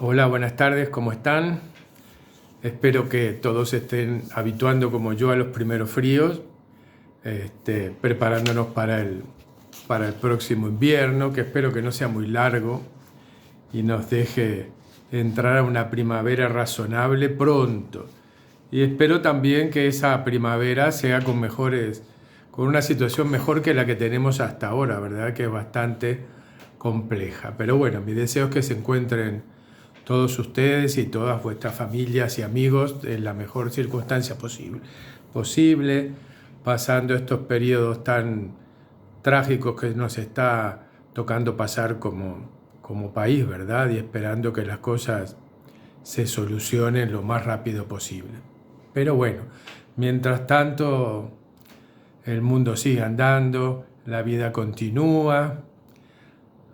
Hola, buenas tardes, ¿cómo están? Espero que todos estén habituando como yo a los primeros fríos, preparándonos para el próximo invierno, que espero que no sea muy largo y nos deje entrar a una primavera razonable pronto. Y espero también que esa primavera sea con una situación mejor que la que tenemos hasta ahora, ¿verdad? Que es bastante compleja. Pero bueno, mi deseo es que se encuentren todos ustedes y todas vuestras familias y amigos en la mejor circunstancia posible, pasando estos periodos tan trágicos que nos está tocando pasar como país, ¿verdad? Y esperando que las cosas se solucionen lo más rápido posible. Pero bueno, mientras tanto, el mundo sigue andando, la vida continúa,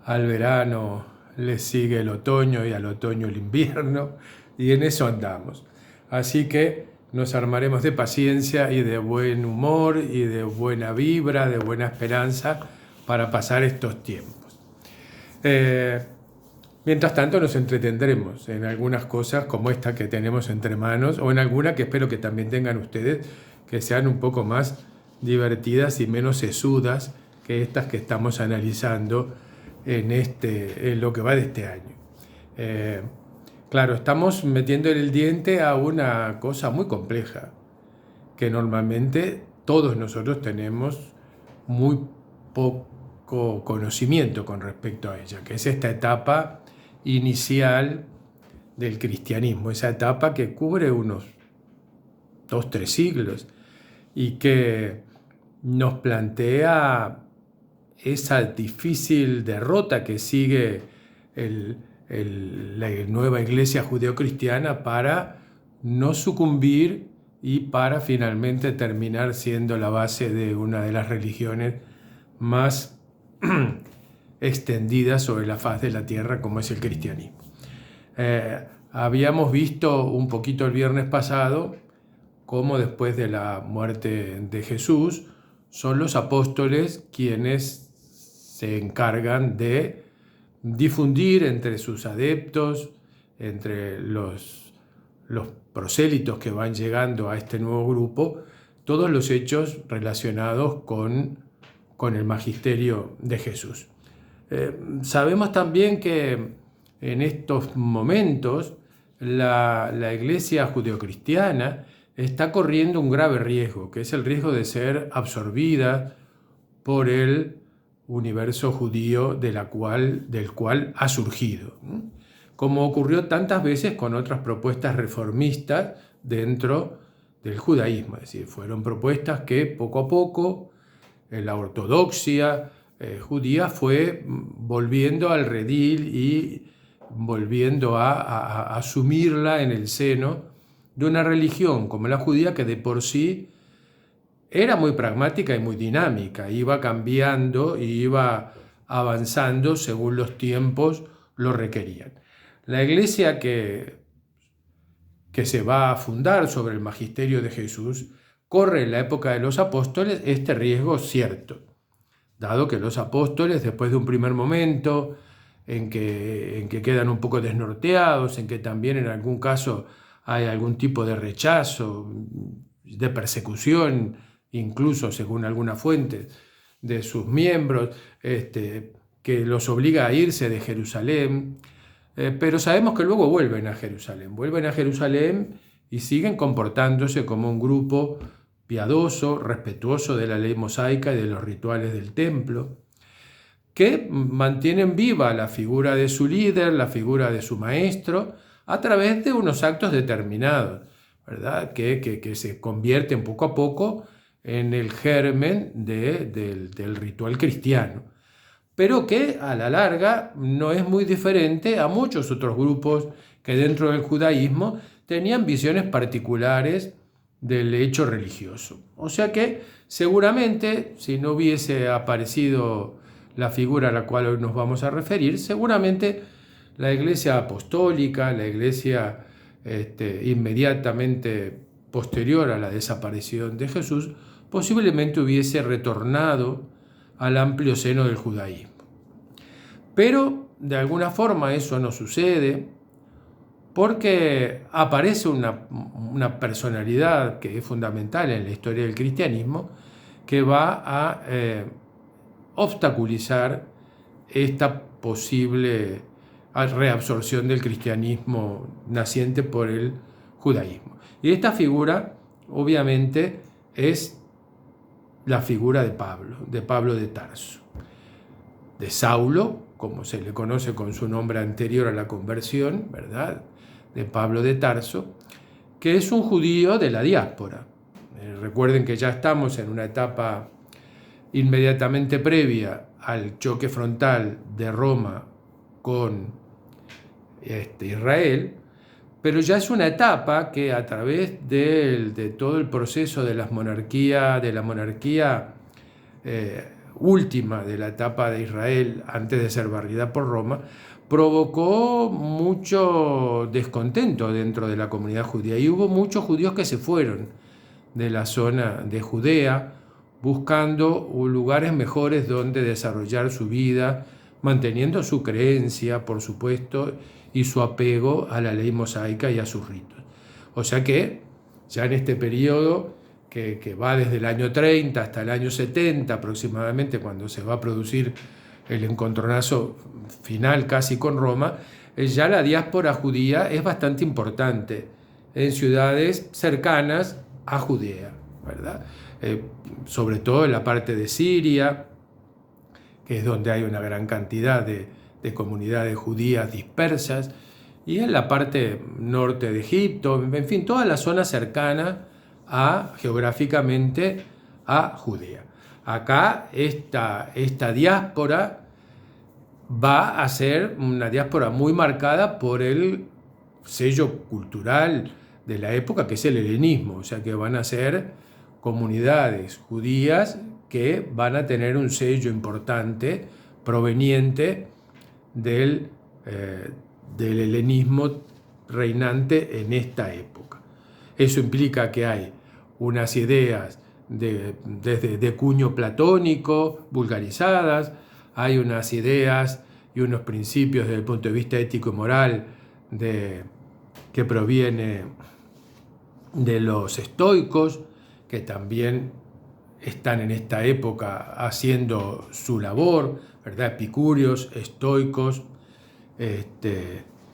al verano le sigue el otoño y al otoño el invierno, y en eso andamos. Así que nos armaremos de paciencia y de buen humor y de buena vibra, de buena esperanza para pasar estos tiempos. Eh, Mientras tanto nos entretendremos en algunas cosas como esta que tenemos entre manos o en alguna que espero que también tengan ustedes que sean un poco más divertidas y menos sesudas que estas que estamos analizando en lo que va de este año. Eh, claro, estamos metiendo el diente a una cosa muy compleja que normalmente todos nosotros tenemos muy poco conocimiento con respecto a ella, que es esta etapa inicial del cristianismo, esa etapa que cubre unos 2, 3 siglos y que nos plantea esa difícil derrota que sigue la nueva iglesia judeocristiana para no sucumbir y para finalmente terminar siendo la base de una de las religiones más extendidas sobre la faz de la tierra como es el cristianismo. Habíamos visto un poquito el viernes pasado cómo después de la muerte de Jesús son los apóstoles quienes se encargan de difundir entre sus adeptos, entre los prosélitos que van llegando a este nuevo grupo, todos los hechos relacionados con el magisterio de Jesús. Sabemos también que en estos momentos la iglesia judeocristiana está corriendo un grave riesgo, que es el riesgo de ser absorbida por el universo judío del cual ha surgido, como ocurrió tantas veces con otras propuestas reformistas dentro del judaísmo. Es decir, fueron propuestas que poco a poco la ortodoxia judía fue volviendo al redil y volviendo a asumirla en el seno de una religión como la judía que de por sí era muy pragmática y muy dinámica, iba cambiando y iba avanzando según los tiempos lo requerían. La iglesia que se va a fundar sobre el magisterio de Jesús corre en la época de los apóstoles este riesgo cierto, dado que los apóstoles, después de un primer momento en que quedan un poco desnorteados, en que también en algún caso hay algún tipo de rechazo, de persecución, incluso según algunas fuentes, de sus miembros, que los obliga a irse de Jerusalén, pero sabemos que luego vuelven a Jerusalén y siguen comportándose como un grupo piadoso, respetuoso de la ley mosaica y de los rituales del templo, que mantienen viva la figura de su líder, la figura de su maestro, a través de unos actos determinados, ¿verdad? Que se convierten poco a poco en el germen del ritual cristiano, pero que a la larga no es muy diferente a muchos otros grupos que dentro del judaísmo tenían visiones particulares del hecho religioso. O sea que seguramente, si no hubiese aparecido la figura a la cual hoy nos vamos a referir, seguramente la iglesia apostólica, la iglesia inmediatamente posterior a la desaparición de Jesús, posiblemente hubiese retornado al amplio seno del judaísmo. Pero de alguna forma eso no sucede, porque aparece una personalidad que es fundamental en la historia del cristianismo, que va a obstaculizar esta posible reabsorción del cristianismo naciente por el judaísmo. Y esta figura, obviamente, es la figura de Pablo de Tarso, de Saulo, como se le conoce con su nombre anterior a la conversión, ¿verdad?, de Pablo de Tarso, que es un judío de la diáspora. Recuerden que ya estamos en una etapa inmediatamente previa al choque frontal de Roma con Israel, pero ya es una etapa que a través de todo el proceso de la monarquía última de la etapa de Israel antes de ser barrida por Roma, provocó mucho descontento dentro de la comunidad judía y hubo muchos judíos que se fueron de la zona de Judea buscando lugares mejores donde desarrollar su vida, manteniendo su creencia, por supuesto, y su apego a la ley mosaica y a sus ritos. O sea que ya en este periodo que va desde el año 30 hasta el año 70 aproximadamente, cuando se va a producir el encontronazo final casi con Roma, ya la diáspora judía es bastante importante en ciudades cercanas a Judea, ¿verdad? Sobre todo en la parte de Siria, que es donde hay una gran cantidad de comunidades judías dispersas, y en la parte norte de Egipto, en fin, toda la zona cercana geográficamente a Judea. Acá esta diáspora va a ser una diáspora muy marcada por el sello cultural de la época, que es el helenismo, o sea que van a ser comunidades judías que van a tener un sello importante proveniente del helenismo reinante en esta época. Eso implica que hay unas ideas de cuño platónico vulgarizadas, hay unas ideas y unos principios desde el punto de vista ético y moral que proviene de los estoicos, que también están en esta época haciendo su labor, ¿verdad? Epicúreos, estoicos,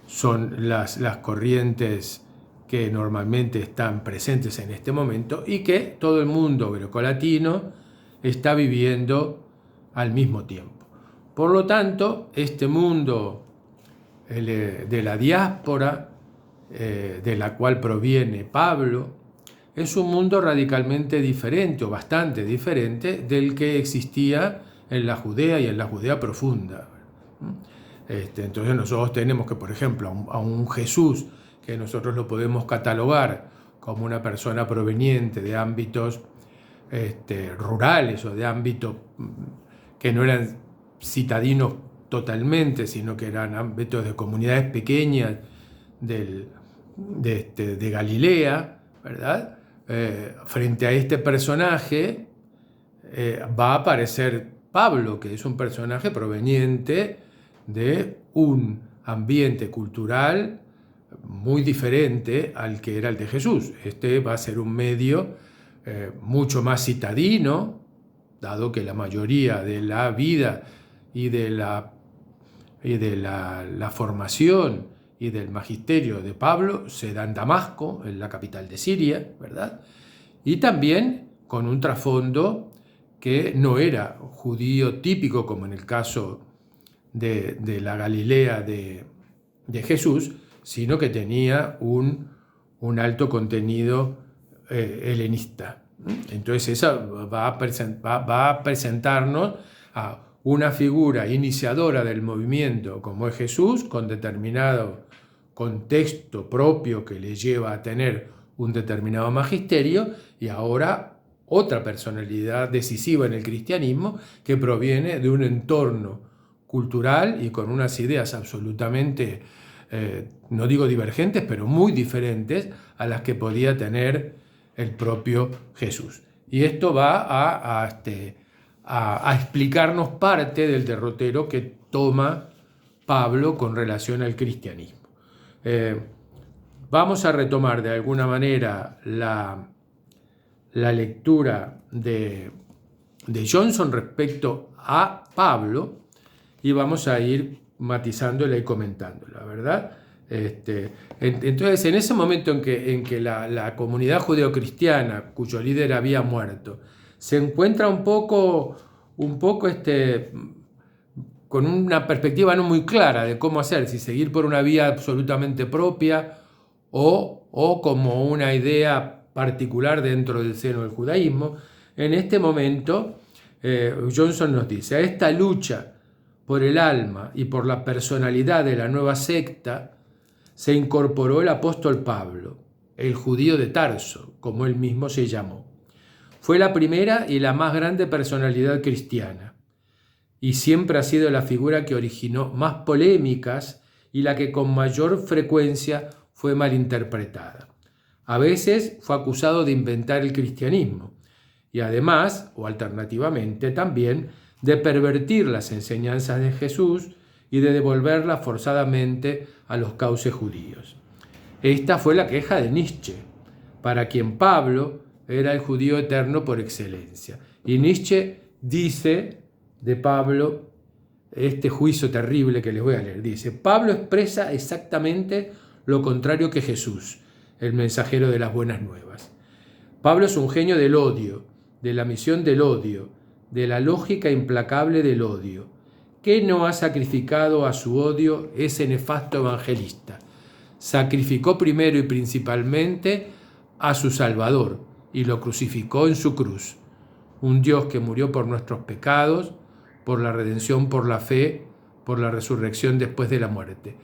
son las corrientes que normalmente están presentes en este momento y que todo el mundo grecolatino está viviendo al mismo tiempo. Por lo tanto, este mundo de la diáspora, de la cual proviene Pablo, es un mundo radicalmente diferente o bastante diferente del que existía en la Judea y en la Judea profunda. Entonces nosotros tenemos que, por ejemplo, a un Jesús que nosotros lo podemos catalogar como una persona proveniente de ámbitos rurales o de ámbitos que no eran citadinos totalmente, sino que eran ámbitos de comunidades pequeñas de Galilea, ¿verdad? Frente a este personaje va a aparecer Pablo, que es un personaje proveniente de un ambiente cultural muy diferente al que era el de Jesús. Este va a ser un medio mucho más citadino, dado que la mayoría de la vida y de la formación y del magisterio de Pablo se da en Damasco, en la capital de Siria, ¿verdad? Y también con un trasfondo que no era judío típico, como en el caso de la Galilea de Jesús, sino que tenía un alto contenido helenista. Entonces esa va a presentarnos a una figura iniciadora del movimiento como es Jesús, con determinado contexto propio que le lleva a tener un determinado magisterio, y ahora otra personalidad decisiva en el cristianismo que proviene de un entorno cultural y con unas ideas absolutamente, no digo divergentes, pero muy diferentes a las que podía tener el propio Jesús. Y esto va a explicarnos parte del derrotero que toma Pablo con relación al cristianismo. Vamos a retomar de alguna manera la lectura de Johnson respecto a Pablo y vamos a ir matizándola y comentándola, ¿verdad? Entonces, en ese momento en que la comunidad judeocristiana, cuyo líder había muerto, se encuentra un poco con una perspectiva no muy clara de cómo hacer, si seguir por una vía absolutamente propia o como una idea particular dentro del seno del judaísmo. En este momento, Johnson nos dice, a esta lucha por el alma y por la personalidad de la nueva secta se incorporó el apóstol Pablo, el judío de Tarso, como él mismo se llamó. Fue la primera y la más grande personalidad cristiana, y siempre ha sido la figura que originó más polémicas y la que con mayor frecuencia fue malinterpretada. A veces fue acusado de inventar el cristianismo y además, o alternativamente también, de pervertir las enseñanzas de Jesús y de devolverlas forzadamente a los cauces judíos. Esta fue la queja de Nietzsche, para quien Pablo era el judío eterno por excelencia. Y Nietzsche dice de Pablo este juicio terrible que les voy a leer. Dice, Pablo expresa exactamente lo contrario que Jesús, el mensajero de las buenas nuevas. Pablo es un genio del odio, de la misión del odio, de la lógica implacable del odio. ¿Qué no ha sacrificado a su odio ese nefasto evangelista? Sacrificó primero y principalmente a su Salvador y lo crucificó en su cruz. Un Dios que murió por nuestros pecados, por la redención por la fe, por la resurrección después de la muerte.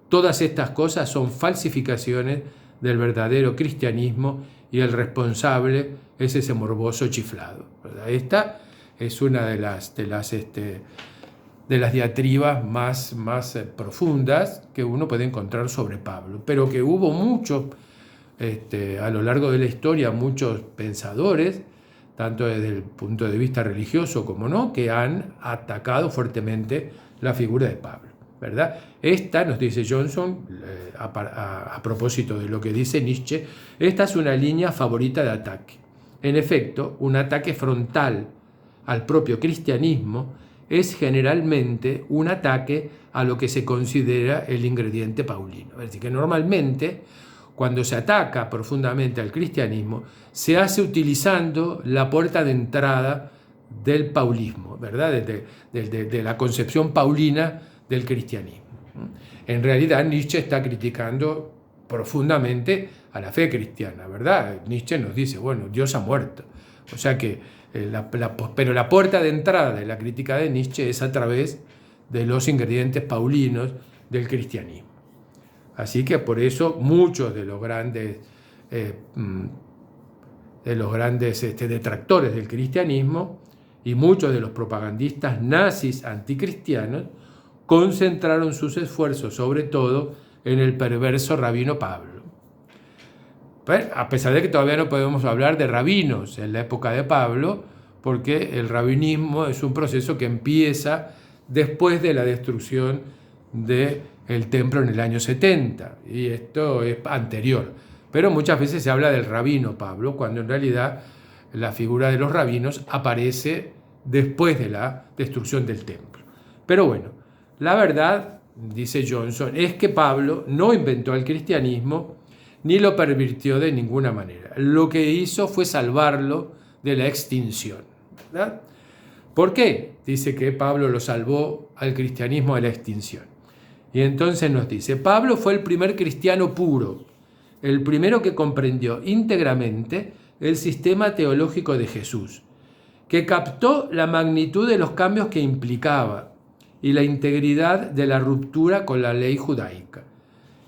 Todas estas cosas son falsificaciones del verdadero cristianismo y el responsable es ese morboso chiflado, ¿verdad? Esta es una de las diatribas más profundas que uno puede encontrar sobre Pablo, pero que hubo muchos, a lo largo de la historia, muchos pensadores, tanto desde el punto de vista religioso como no, que han atacado fuertemente la figura de Pablo, ¿verdad? Esta, nos dice Johnson, a propósito de lo que dice Nietzsche, esta es una línea favorita de ataque. En efecto, un ataque frontal al propio cristianismo es generalmente un ataque a lo que se considera el ingrediente paulino. Es decir, que normalmente, cuando se ataca profundamente al cristianismo, se hace utilizando la puerta de entrada del paulismo, ¿verdad? De la concepción paulina del cristianismo. En realidad, Nietzsche está criticando profundamente a la fe cristiana, ¿verdad? Nietzsche nos dice, bueno, Dios ha muerto. O sea que, pero la puerta de entrada de la crítica de Nietzsche es a través de los ingredientes paulinos del cristianismo. Así que por eso muchos de los grandes detractores del cristianismo y muchos de los propagandistas nazis anticristianos concentraron sus esfuerzos sobre todo en el perverso rabino Pablo. Pero, a pesar de que todavía no podemos hablar de rabinos en la época de Pablo, porque el rabinismo es un proceso que empieza después de la destrucción del templo en el año 70, y esto es anterior. Pero muchas veces se habla del rabino Pablo, cuando en realidad la figura de los rabinos aparece después de la destrucción del templo. Pero bueno, la verdad, dice Johnson, es que Pablo no inventó el cristianismo ni lo pervirtió de ninguna manera. Lo que hizo fue salvarlo de la extinción, ¿verdad? ¿Por qué? Dice que Pablo lo salvó al cristianismo de la extinción. Y entonces nos dice, Pablo fue el primer cristiano puro, el primero que comprendió íntegramente el sistema teológico de Jesús, que captó la magnitud de los cambios que implicaba y la integridad de la ruptura con la ley judaica.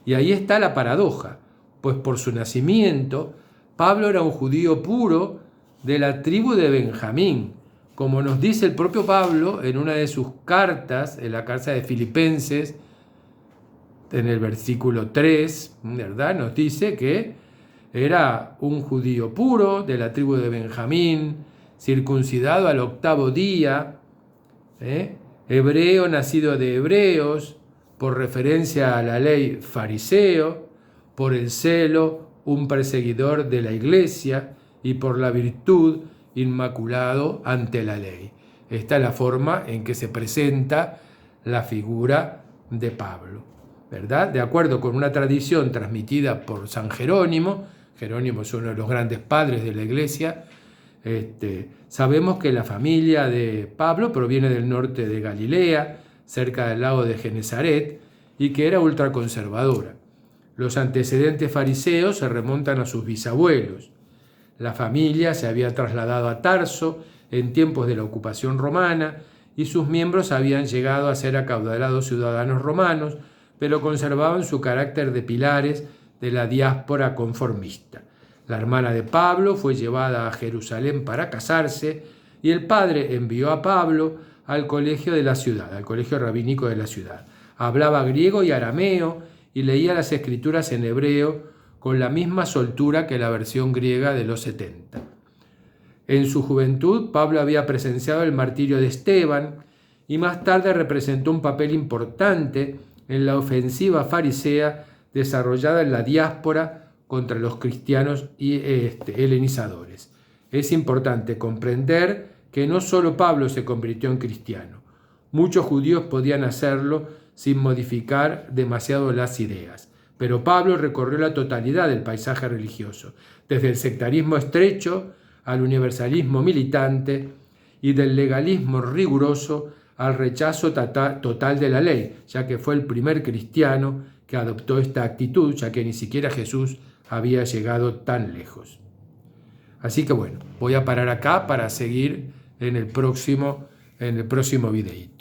Y ahí está la paradoja, pues por su nacimiento, Pablo era un judío puro de la tribu de Benjamín, como nos dice el propio Pablo en una de sus cartas, en la carta de Filipenses, en el versículo 3, ¿verdad? Nos dice que era un judío puro de la tribu de Benjamín, circuncidado al 8º día, hebreo nacido de hebreos, por referencia a la ley fariseo, por el celo, un perseguidor de la Iglesia, y por la virtud, inmaculado ante la ley. Esta es la forma en que se presenta la figura de Pablo, ¿verdad? De acuerdo con una tradición transmitida por San Jerónimo. Jerónimo es uno de los grandes padres de la Iglesia. Sabemos que la familia de Pablo proviene del norte de Galilea, cerca del lago de Genesaret, y que era ultraconservadora. Los antecedentes fariseos se remontan a sus bisabuelos. La familia se había trasladado a Tarso en tiempos de la ocupación romana y sus miembros habían llegado a ser acaudalados ciudadanos romanos, pero conservaban su carácter de pilares de la diáspora conformista. La hermana de Pablo fue llevada a Jerusalén para casarse y el padre envió a Pablo al colegio de la ciudad, al colegio rabínico de la ciudad. Hablaba griego y arameo y leía las escrituras en hebreo con la misma soltura que la versión griega de los 70. En su juventud, Pablo había presenciado el martirio de Esteban y más tarde representó un papel importante en la ofensiva farisea desarrollada en la diáspora contra los cristianos y helenizadores. Es importante comprender que no solo Pablo se convirtió en cristiano. Muchos judíos podían hacerlo sin modificar demasiado las ideas. Pero Pablo recorrió la totalidad del paisaje religioso, desde el sectarismo estrecho al universalismo militante y del legalismo riguroso al rechazo total de la ley, ya que fue el primer cristiano que adoptó esta actitud, ya que ni siquiera Jesús había llegado tan lejos. Así que bueno, voy a parar acá para seguir en el próximo videíto.